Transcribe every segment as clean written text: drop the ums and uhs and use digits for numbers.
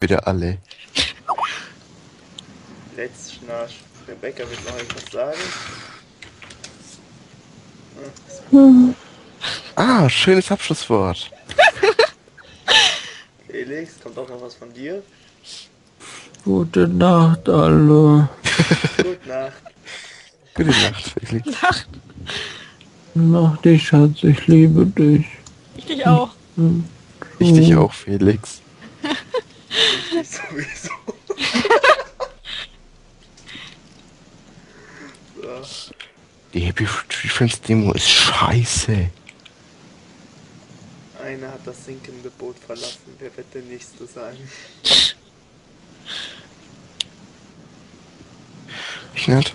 Wieder alle. Let's Schnarch. Rebecca wird noch etwas sagen. Ah, schönes Abschlusswort. Felix, kommt auch noch was von dir? Gute Nacht, alle. Gute Nacht. Gute Nacht, Felix. Nacht, dich, Schatz, ich liebe dich. Ich dich auch. Ich dich auch, Felix. Ich sowieso. So. Die Happy Tree Friends Demo ist scheiße. Einer hat das sinkende Boot verlassen. Wer wird der Nächste sein? Ich nicht.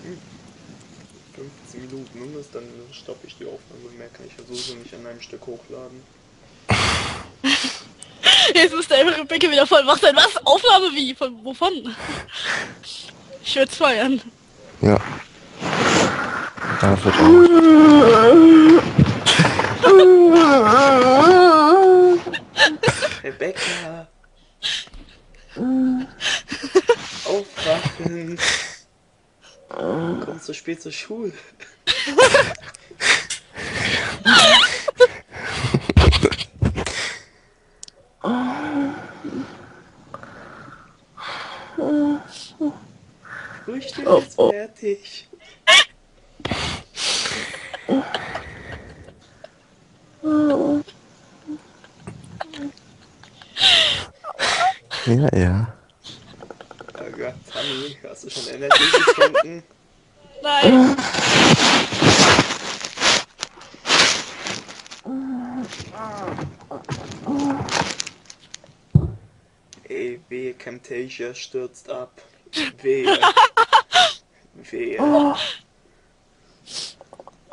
Hm. 15 Minuten um ist, dann stoppe ich die Aufnahme. Mehr kann ich ja sowieso nicht an einem Stück hochladen. Jetzt muss der Rebecca wieder voll wach sein. Was? Aufnahme wie? Von wovon? Ich würde feiern. Ja. Das wird auch. Rebecca! Aufwachen! Du kommst so spät zur Schule. Frühstück ist fertig. Ja, ja. Oh Gott, Tammy, hast du schon Energie getrunken? Nein. Ey, wehe, Camtasia stürzt ab. Wehe. Wehe.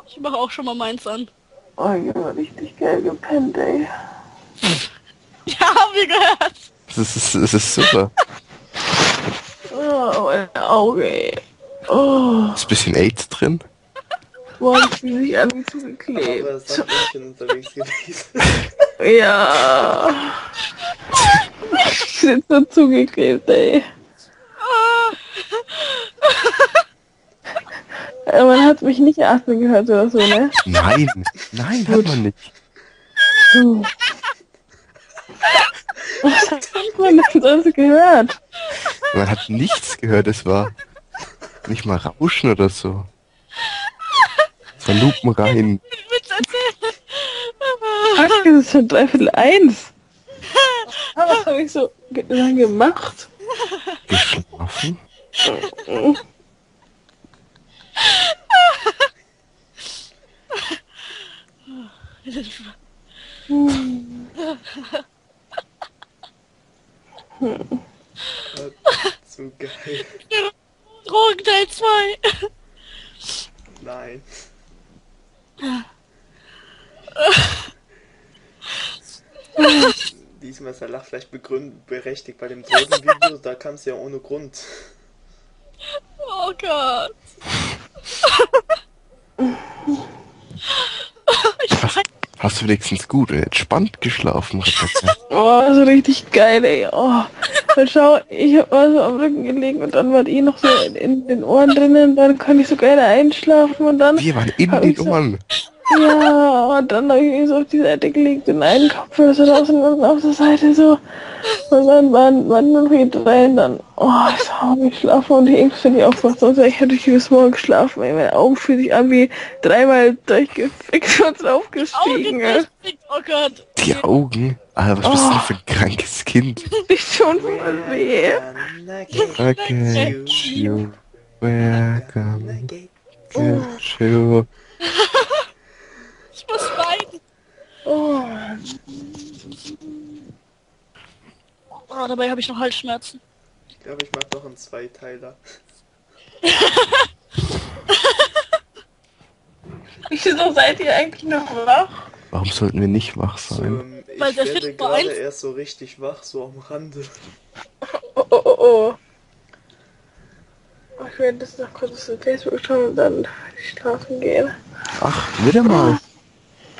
Ich mache auch schon mal meins an. Oh, ich hab richtig geil gepennt, ey. Ja, haben wir gehört. Das ist super. Oh, mein Auge, ey. Oh, Ist ein bisschen AIDS drin. boah, ich fühle mich an wie zugeklebt. Aber es hat Mädchen unterwegs gewesen. Ja. Ich sind so zugeklebt, ey. Man hat mich nicht atmen gehört oder so, ne? Nein, nein, hat man nicht. Was hat man denn sonst gehört? Man hat nichts gehört, es war nicht mal Rauschen oder so. Es war lupenrein. Witz erzählen. Fuck, es ist schon 1:15. Was habe ich so lange gemacht? Geschlafen? Zu geil. Drogen Teil 2. Nein. Diesmal ist der Lach vielleicht berechtigt bei dem Drogenvideo, da kam es ja ohne Grund. Oh Gott. Hast du wenigstens gut und entspannt geschlafen, Rebecca? Oh, so richtig geil, ey. Oh. Und schau, ich hab mal so am Rücken gelegen und dann war die noch so in den Ohren drinnen, dann konnte ich so geil einschlafen und dann... Wir waren in hab den ich so, Ohren. ja, und dann habe ich mich so auf die Seite gelegt und einen Kopf oder so raus und dann auf der Seite so. Und dann waren nur die drei und dann, ich habe geschlafen und die Ängste bin ich aufgewacht, sonst hätte ich bis morgen geschlafen, ey. Meine Augen fühlen sich an wie 3-mal durchgefickt und draufgestiegen, ey. Oh Gott. Die Augen? Alter, was bist du denn für ein krankes Kind? Ich schon voll weh. I get you, welcome, get you. Ich muss weinen. Oh, dabei habe ich noch Halsschmerzen. Ich glaube, ich mag doch einen Zweiteiler. Wieso seid ihr eigentlich noch wach? Warum sollten wir nicht wach So, sein? Weil ich der werde Film war gerade eins- erst so richtig wach, so am Rande. Oh. Ich werde das noch kurz auf Facebook schauen und dann schlafen gehen. Ach, wieder mal.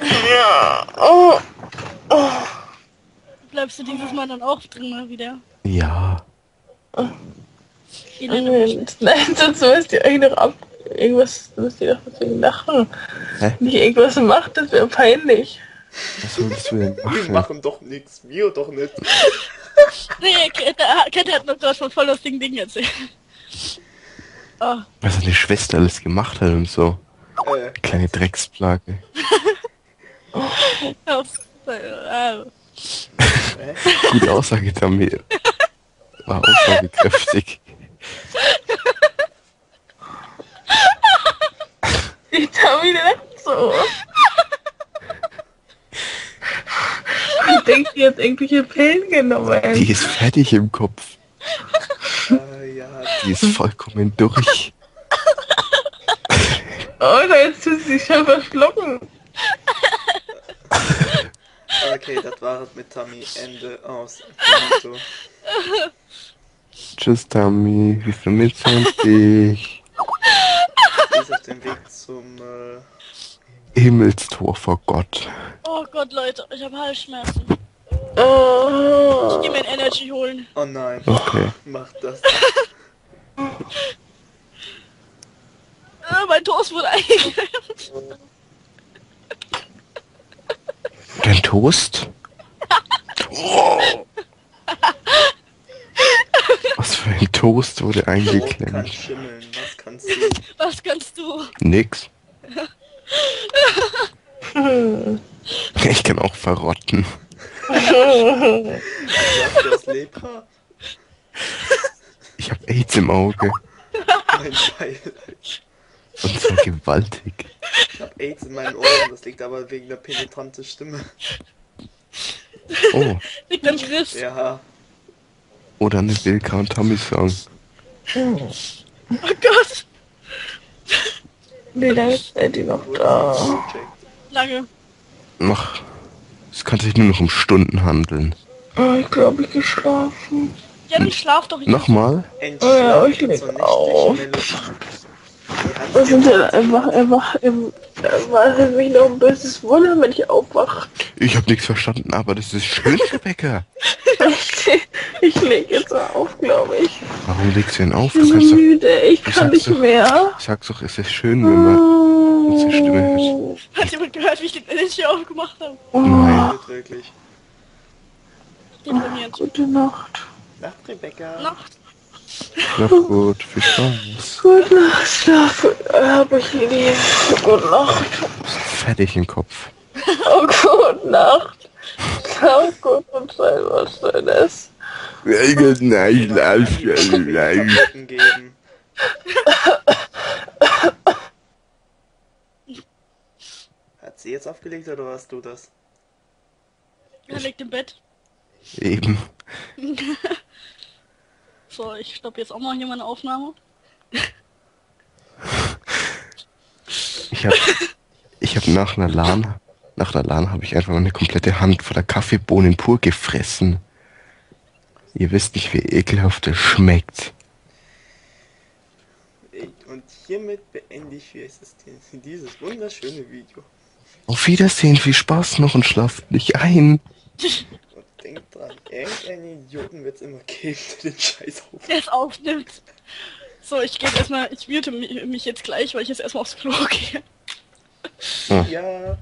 Ja. Oh. Bleibst du dieses Mal dann auch drin wieder? Ja. Elende. Nein, sonst müsst ihr euch noch irgendwas müsst ihr doch deswegen lachen. Hä? Wenn ich irgendwas macht, das wäre peinlich. Was sollst du denn Wir machen? machen doch nichts, wir doch nicht. Nee, Kette hat noch gerade von voll lustigen Dingen erzählt. Oh, Was seine Schwester alles gemacht hat und so. Äh, Kleine Drecksplage. auf, Gute Aussage, Tammy. War aussagekräftig. Ich habe wieder so. Ich denke, die hat irgendwelche Pillen genommen. Die ist fertig im Kopf. ja, Die ist vollkommen durch. Oh, da jetzt tut sie sich schon verschlucken. okay, das war es mit Tammy. Ende aus. Finito. Tschüss, Tammy. Wir vermissen dich. Sie ist auf dem Weg zum, Himmelstor vor Gott. oh Gott, Leute, ich habe Halsschmerzen. Oh. Ich geh mir ein Energy holen. Oh nein, Okay. mach das. Mein Toast wurde eingeklemmt. Dein Toast? Oh. Was für ein Toast wurde Brot kann eingeklemmt? schimmeln, was kannst du? Was kannst du? Nix. Ich kann auch verrotten. Sagst du das Lepra? Ich hab AIDS im Auge. Mein Beileid. Und zwar gewaltig. Ich hab AIDS in meinen Ohren, das liegt aber wegen der penetranten Stimme. Oh. Liegt am Chris. Ja, Oder eine Bilka und Tammy Song. Oh Gott. Wie lange seid ihr noch wurde da? das gecheckt. Lange. Noch. Es kann sich nur noch um Stunden handeln. Oh, ich glaube, ich geschlafen. Ja, ich schlaf doch. Nochmal? Endlich Oh ja, ich zur leg nächtlichen auf. Melodie. Die Das hat sind halt einfach, war mich noch ein böses Wunder, wenn ich aufwache. Ich hab nichts verstanden, aber das ist schön, Rebecca. Ich lege jetzt mal auf, glaube ich. Warum legst du denn auf? Ich Du bin kannst doch. müde, ich Du kann sagst nicht doch- mehr. Sag doch, es ist schön, wenn man unsere Stimme hört. Hat jemand gehört, wie ich den Energy aufgemacht habe? Nein. nicht wirklich. Deprimiert. Gute Nacht. Nacht, Rebecca. Nacht. Na gut, viel Spaß. Gute Nacht, schlaf. Hab ich lieb. Gute Nacht. Du bist fertig im Kopf. Oh, gute Nacht. Schlaf gut und sei was Schönes. Nein, Tabletten geben. Hat sie jetzt aufgelegt oder warst du das? Er liegt im Bett. Eben. So, ich stoppe jetzt auch mal hier meine Aufnahme. Ich hab nach einer LAN habe ich einfach meine komplette Hand voller Kaffeebohnen pur gefressen. Ihr wisst nicht, wie ekelhaft das schmeckt. Und hiermit beende ich für dieses wunderschöne Video. Auf Wiedersehen, viel Spaß noch und schlaft nicht ein. Und denkt dran, irgendeinen Idioten wird es immer geben, der den Scheiß auf. Der es aufnimmt. So, ich gehe erstmal, ich mute mich jetzt gleich, weil ich jetzt erstmal aufs Klo gehe. Ja.